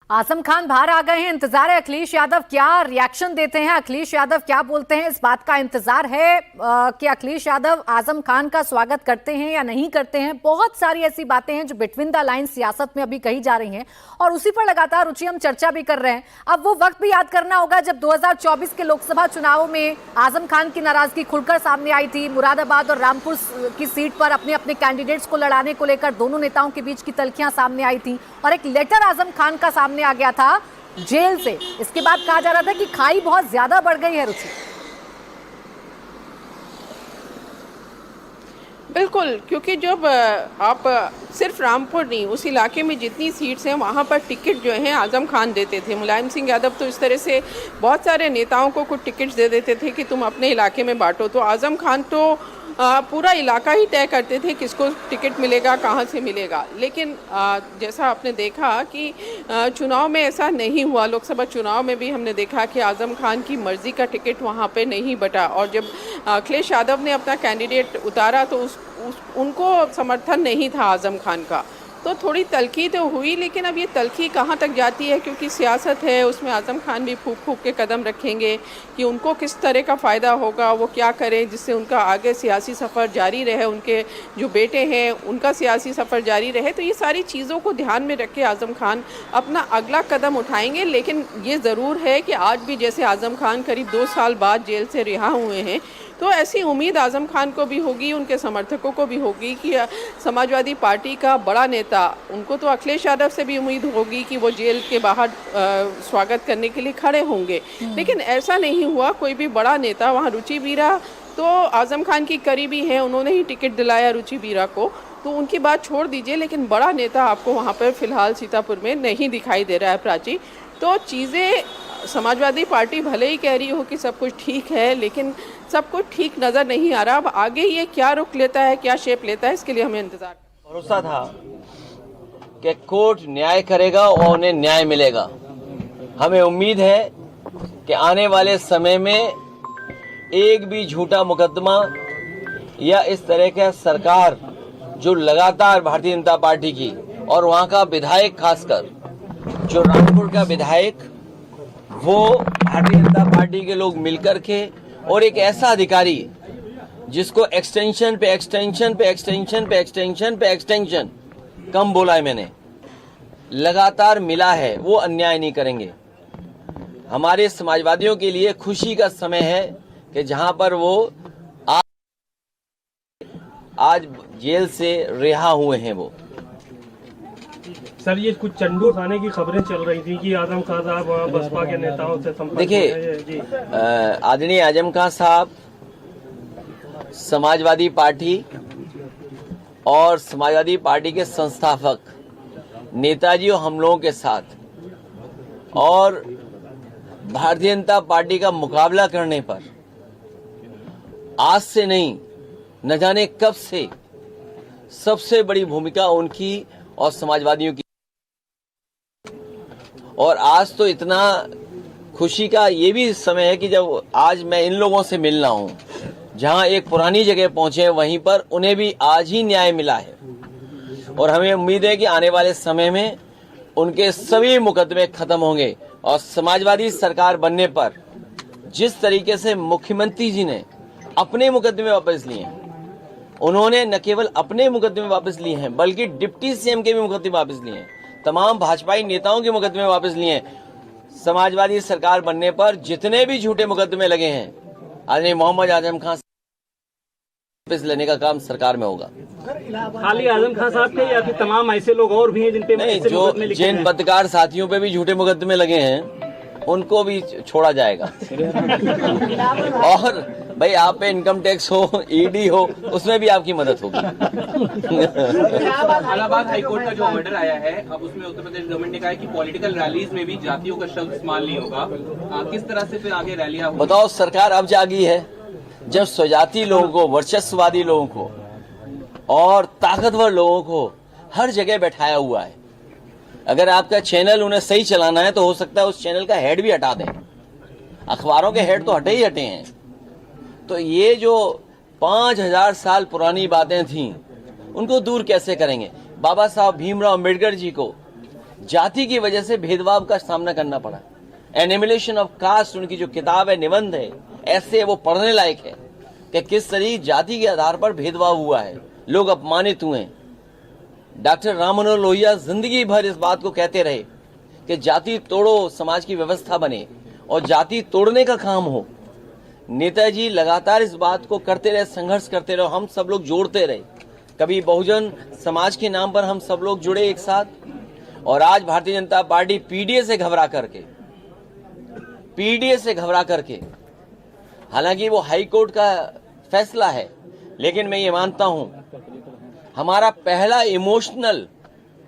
आजम खान बाहर आ गए हैं। इंतजार है अखिलेश यादव क्या रिएक्शन देते हैं, अखिलेश यादव क्या बोलते हैं, इस बात का इंतजार है कि अखिलेश यादव आजम खान का स्वागत करते हैं या नहीं करते हैं। बहुत सारी ऐसी बातें हैं जो बिटवीन द लाइन सियासत में अभी कही जा रही हैं और उसी पर लगातार रुचि हम चर्चा भी कर रहे हैं। अब वो वक्त भी याद करना होगा जब 2024 के लोकसभा चुनाव में आजम खान की नाराजगी खुलकर सामने आई थी। मुरादाबाद और रामपुर की सीट पर अपने अपने कैंडिडेट्स को लड़ाने को लेकर दोनों नेताओं के बीच की तल्खियां सामने आई थी और एक लेटर आजम खान का सामने आ गया था जेल से। इसके बाद कहा जा रहा था कि खाई बहुत ज्यादा बढ़ गई है रुचि। बिल्कुल, क्योंकि जब आप सिर्फ रामपुर नहीं, उस इलाके में जितनी सीट्स हैं वहाँ पर टिकट जो है आजम खान देते थे। मुलायम सिंह यादव तो इस तरह से बहुत सारे नेताओं को कुछ टिकट्स दे देते थे कि तुम अपने इलाके में बांटो। तो आजम खान तो पूरा इलाका ही तय करते थे किसको टिकट मिलेगा, कहाँ से मिलेगा। लेकिन जैसा आपने देखा कि चुनाव में ऐसा नहीं हुआ। लोकसभा चुनाव में भी हमने देखा कि आजम खान की मर्जी का टिकट वहाँ पे नहीं बटा और जब अखिलेश यादव ने अपना कैंडिडेट उतारा तो उनको समर्थन नहीं था आजम खान का। तो थोड़ी तलखी तो हुई, लेकिन अब ये तलखी कहाँ तक जाती है, क्योंकि सियासत है, उसमें आजम खान भी फूंक फूंक के कदम रखेंगे कि उनको किस तरह का फ़ायदा होगा, वो क्या करें जिससे उनका आगे सियासी सफ़र जारी रहे, उनके जो बेटे हैं उनका सियासी सफ़र जारी रहे। तो ये सारी चीज़ों को ध्यान में रख के आजम खान अपना अगला कदम उठाएंगे। लेकिन ये ज़रूर है कि आज भी जैसे आजम खान करीब 2 साल बाद जेल से रिहा हुए हैं, तो ऐसी उम्मीद आजम खान को भी होगी, उनके समर्थकों को भी होगी कि समाजवादी पार्टी का बड़ा नेता, उनको तो अखिलेश यादव से भी उम्मीद होगी कि वो जेल के बाहर स्वागत करने के लिए खड़े होंगे। लेकिन ऐसा नहीं हुआ। कोई भी बड़ा नेता, वहाँ रुचि बीरा तो आजम खान की करीबी हैं, उन्होंने ही टिकट दिलाया रुचि बीरा को, तो उनकी बात छोड़ दीजिए। लेकिन बड़ा नेता आपको वहाँ पर फिलहाल सीतापुर में नहीं दिखाई दे रहा है प्राची। तो चीज़ें समाजवादी पार्टी भले ही कह रही हो कि सब कुछ ठीक है, लेकिन सब कुछ ठीक नज़र नहीं आ रहा। अब आगे ये क्या रुख लेता है, क्या शेप लेता है, इसके लिए हमें इंतजार। भरोसा था कि कोर्ट न्याय करेगा और उन्हें न्याय मिलेगा। हमें उम्मीद है कि आने वाले समय में एक भी झूठा मुकदमा या इस तरह का सरकार जो लगातार भारतीय जनता पार्टी की और वहां का विधायक, खासकर जो रामपुर का विधायक, वो भारतीय जनता पार्टी के लोग मिलकर के और एक ऐसा अधिकारी जिसको एक्सटेंशन पे एक्सटेंशन पे एक्सटेंशन पे एक्सटेंशन पे एक्सटेंशन कम बोला है मैंने, लगातार मिला है, वो अन्याय नहीं करेंगे। हमारे समाजवादियों के लिए खुशी का समय है कि जहां पर वो आज जेल से रिहा हुए हैं। वो सर, ये कुछ चंडू खाने की खबरें चल रही थी कि आजम खान साहब बसपा के नेताओं से संपर्क। देखिए, आदरणीय आजम खान साहब समाजवादी पार्टी और समाजवादी पार्टी के संस्थापक नेताजी और हम लोगों के साथ और भारतीय जनता पार्टी का मुकाबला करने पर आज से नहीं, न जाने कब से सबसे बड़ी भूमिका उनकी और समाजवादियों की। और आज तो इतना खुशी का ये भी समय है कि जब आज मैं इन लोगों से मिलना हूं, जहां एक पुरानी जगह पहुंचे, वहीं पर उन्हें भी आज ही न्याय मिला है। और हमें उम्मीद है कि आने वाले समय में उनके सभी मुकदमे खत्म होंगे और समाजवादी सरकार बनने पर जिस तरीके से मुख्यमंत्री जी ने अपने मुकदमे वापस लिए हैं, उन्होंने न केवल अपने मुकदमे वापस लिए हैं बल्कि डिप्टी सीएम के भी मुकदमे वापस लिए हैं, तमाम भाजपाई नेताओं के मुकदमे वापस लिए हैं। समाजवादी सरकार बनने पर जितने भी झूठे मुकदमे लगे हैं, आदरणीय मोहम्मद आजम खान वापस लेने का काम सरकार में होगा। खाली आजम खान साहब के या फिर तमाम ऐसे लोग और भी हैं जिन पे नहीं, जो जिन पत्रकार साथियों पे भी झूठे मुकदमे लगे हैं उनको भी छोड़ा जाएगा। और भाई, आप पे इनकम टैक्स हो, ईडी हो, उसमें भी आपकी मदद होगी। इलाहाबाद हाईकोर्ट का जो ऑर्डर आया है, अब उसमें उत्तर प्रदेश गवर्नमेंट ने कहा है कि पॉलिटिकल रैलीज में भी जातियों का शब्द इस्तेमाल नहीं होगा। किस तरह से फिर आगे रैलियां होंगी? बताओ, सरकार अब जागी है जब स्वजाति लोगों को, वर्चस्ववादी लोगों को और ताकतवर लोगों को हर जगह बैठाया हुआ है। अगर आपका चैनल उन्हें सही चलाना है तो हो सकता है उस चैनल का हेड भी हटा दें। अखबारों के हेड तो हटे ही हटे हैं। तो ये जो 5000 साल पुरानी बातें थीं, उनको दूर कैसे करेंगे? बाबा साहब भीमराव अम्बेडकर जी को जाति की वजह से भेदभाव का सामना करना पड़ा। एनिमिलेशन ऑफ कास्ट उनकी जो किताब है, निबंध है, ऐसे वो पढ़ने लायक है कि किस तरह जाति के आधार पर भेदभाव हुआ है, लोग अपमानित हुए। डॉक्टर राम मनोहर लोहिया जिंदगी भर इस बात को कहते रहे कि जाति तोड़ो, समाज की व्यवस्था बने, और जाति तोड़ने का काम हो। नेताजी लगातार इस बात को करते रहे, संघर्ष करते रहे, हम सब लोग जोड़ते रहे। कभी बहुजन समाज के नाम पर हम सब लोग जुड़े एक साथ, और आज भारतीय जनता पार्टी पीडीए से घबरा करके, हालांकि वो हाई कोर्ट का फैसला है, लेकिन मैं ये मानता हूं हमारा पहला इमोशनल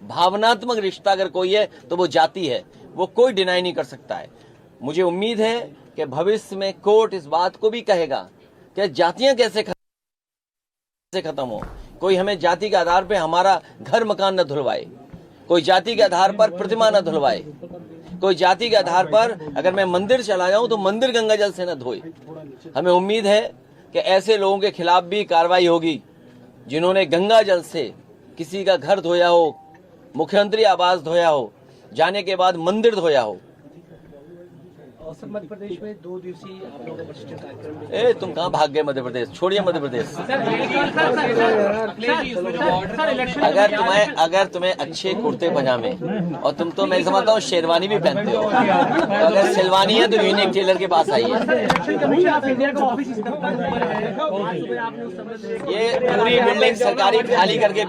भावनात्मक रिश्ता अगर कोई है तो वो जाति है, वो कोई डिनाई नहीं कर सकता है। मुझे उम्मीद है कि भविष्य में कोर्ट इस बात को भी कहेगा कि जातियां कैसे खत्म हो। कोई हमें जाति के आधार पर हमारा घर मकान न धुलवाए, कोई जाति के आधार पर प्रतिमा न धुलवाए, कोई जाति के आधार पर अगर मैं मंदिर चला जाऊं तो मंदिर गंगा जल से न धोए। हमें उम्मीद है कि ऐसे लोगों के खिलाफ भी कार्रवाई होगी जिन्होंने गंगा जल से किसी का घर धोया हो, मुख्यमंत्री आवास धोया हो, जाने के बाद मंदिर धोया हो। सर, मध्य प्रदेश में 2 दिवसीय आप लोगों का प्रशिक्षण कार्यक्रम। ए तुम कहाँ भाग गए मध्य प्रदेश? छोड़िए मध्य प्रदेश। अगर तुम्हें अच्छे कुर्ते पजामे, और तुम तो मैं समझता हूँ शेरवानी भी पहनते हो, अगर शेरवानी है तो यूनिक टेलर के पास आइए। ये पूरी बिल्डिंग सरकारी खाली करके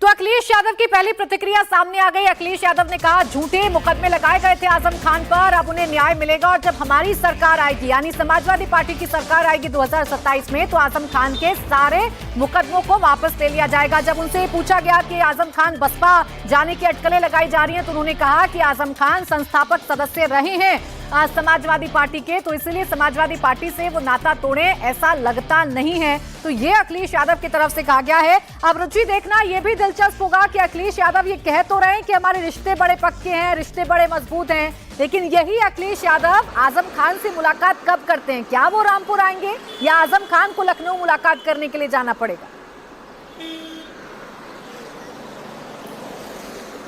तो अखिलेश यादव की पहली प्रतिक्रिया सामने आ गई। अखिलेश यादव ने कहा झूठे मुकदमे लगाए गए थे आजम खान पर, अब उन्हें न्याय मिलेगा, और जब हमारी सरकार आएगी, यानी समाजवादी पार्टी की सरकार आएगी 2027 में, तो आजम खान के सारे मुकदमों को वापस ले लिया जाएगा। जब उनसे पूछा गया कि आजम खान बसपा जाने की अटकलें लगाई जा रही हैं, तो उन्होंने कहा कि आजम खान संस्थापक सदस्य रहे हैं समाजवादी पार्टी के, तो इसलिए समाजवादी पार्टी से वो नाता तोड़े ऐसा लगता नहीं है। तो ये अखिलेश यादव की तरफ से कहा गया है। अब रुचि देखना ये भी दिलचस्प होगा कि अखिलेश यादव ये कह तो रहे हैं कि हमारे रिश्ते बड़े पक्के हैं, रिश्ते बड़े मजबूत हैं, लेकिन यही अखिलेश यादव आजम खान से मुलाकात कब करते हैं? क्या वो रामपुर आएंगे या आजम खान को लखनऊ मुलाकात करने के लिए जाना पड़ेगा?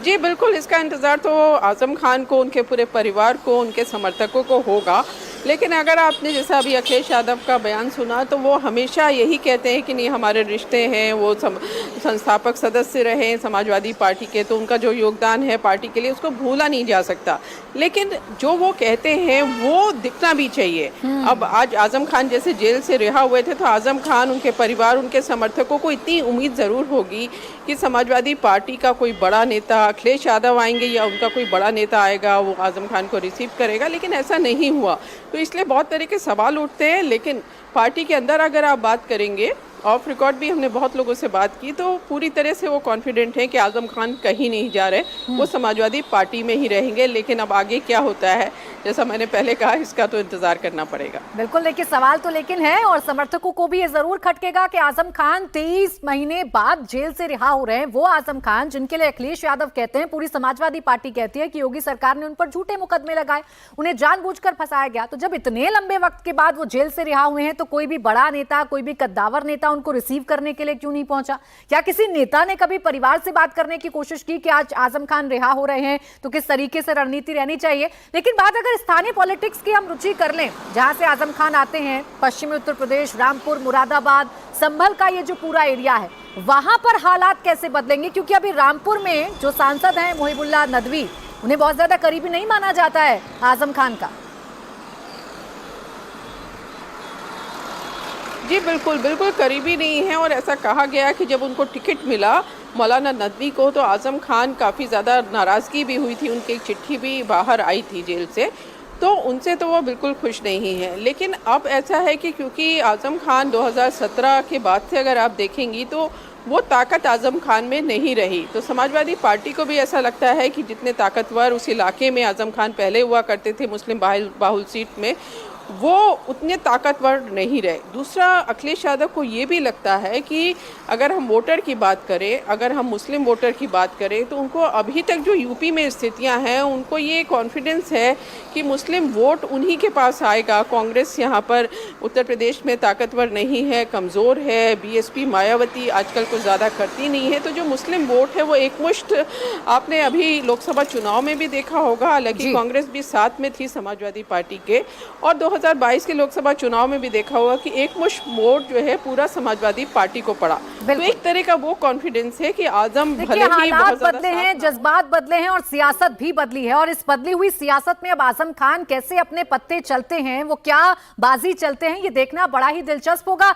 जी बिल्कुल, इसका इंतज़ार तो आज़म खान को, उनके पूरे परिवार को, उनके समर्थकों को होगा। लेकिन अगर आपने जैसा अभी अखिलेश यादव का बयान सुना, तो वो हमेशा यही कहते हैं कि नहीं हमारे रिश्ते हैं, वो संस्थापक सदस्य रहे समाजवादी पार्टी के, तो उनका जो योगदान है पार्टी के लिए उसको भूला नहीं जा सकता। लेकिन जो वो कहते हैं वो दिखना भी चाहिए। अब आज आज़म खान जैसे जेल से रिहा हुए थे, तो आज़म खान, उनके परिवार, उनके समर्थकों को इतनी उम्मीद ज़रूर होगी कि समाजवादी पार्टी का कोई बड़ा नेता, अखिलेश यादव आएंगे या उनका कोई बड़ा नेता आएगा, वो आज़म खान को रिसीव करेगा, लेकिन ऐसा नहीं हुआ। तो इसलिए बहुत तरह के सवाल उठते हैं। लेकिन पार्टी के अंदर अगर आप बात करेंगे, ऑफ रिकॉर्ड भी हमने बहुत लोगों से बात की, तो पूरी तरह से वो कॉन्फिडेंट हैं कि आज़म खान कहीं नहीं जा रहे, वो समाजवादी पार्टी में ही रहेंगे। लेकिन अब आगे क्या होता है, जैसा मैंने पहले कहा, इसका तो इंतजार करना पड़ेगा। बिल्कुल, लेकिन सवाल तो लेकिन है, और समर्थकों को भी ये जरूर खटकेगा कि आजम खान 23 महीने बाद जेल से रिहा हो रहे हैं। वो आजम खान जिनके लिए अखिलेश यादव कहते हैं, पूरी समाजवादी पार्टी कहती है कि योगी सरकार ने उन पर झूठे मुकदमे लगाए, उन्हें जानबूझकर फंसाया गया। तो जब इतने लंबे वक्त के बाद वो जेल से रिहा हुए हैं, तो कोई भी बड़ा नेता, कोई भी कद्दावर नेता उनको रिसीव करने के लिए क्यों नहीं पहुंचा? क्या किसी नेता ने कभी परिवार से बात करने की कोशिश की कि आज आजम खान रिहा हो रहे हैं तो किस तरीके से रणनीति रहनी चाहिए? लेकिन बात अगर स्थानीय पॉलिटिक्स की हम रुचि कर लें, जहां से आजम खान आते हैं, पश्चिमी उत्तर प्रदेश, रामपुर, मुरादाबाद, संभल का ये जो पूरा एरिया है, वहां पर हालात कैसे बदलेंगे? क्योंकि अभी रामपुर में जो सांसद हैं मुहिबुल्लाह नदवी, उन्हें बहुत ज्यादा करीबी नहीं माना जाता है आजम खान का। जी बिल्कुल, बिल्कुल करीबी नहीं है। और ऐसा कहा गया कि जब उनको टिकट मिला मौलाना नदवी को, तो आज़म खान काफ़ी ज़्यादा नाराज़गी भी हुई थी, उनकी एक चिट्ठी भी बाहर आई थी जेल से, तो उनसे तो वो बिल्कुल खुश नहीं है। लेकिन अब ऐसा है कि क्योंकि आज़म खान 2017 के बाद से अगर आप देखेंगी तो वो ताकत आज़म खान में नहीं रही, तो समाजवादी पार्टी को भी ऐसा लगता है कि जितने ताकतवर उस इलाके में आज़म खान पहले हुआ करते थे मुस्लिम बाहुल सीट में, वो उतने ताकतवर नहीं रहे। दूसरा, अखिलेश यादव को ये भी लगता है कि अगर हम वोटर की बात करें, अगर हम मुस्लिम वोटर की बात करें, तो उनको अभी तक जो यूपी में स्थितियां हैं, उनको ये कॉन्फिडेंस है कि मुस्लिम वोट उन्हीं के पास आएगा। कांग्रेस यहाँ पर उत्तर प्रदेश में ताकतवर नहीं है, कमज़ोर है। बीएसपी मायावती आजकल कुछ ज़्यादा करती नहीं है, तो जो मुस्लिम वोट है वो एकमुश्त, आपने अभी लोकसभा चुनाव में भी देखा होगा, हालांकि कांग्रेस भी साथ में थी समाजवादी पार्टी के, और 2022 के लोकसभा चुनाव में भी देखा होगा कि एकमुश्त वोट जो है पूरा समाजवादी पार्टी को पड़ा। तो एक तरह का वो कॉन्फिडेंस है कि आजम भले ही हालात बहुत ज्यादा बदले हैं, जज्बात बदले हैं और सियासत भी बदली है, और इस बदली हुई सियासत में अब आजम खान कैसे अपने पत्ते चलते हैं, वो क्या बाजी चलते हैं, ये देखना बड़ा ही दिलचस्प होगा।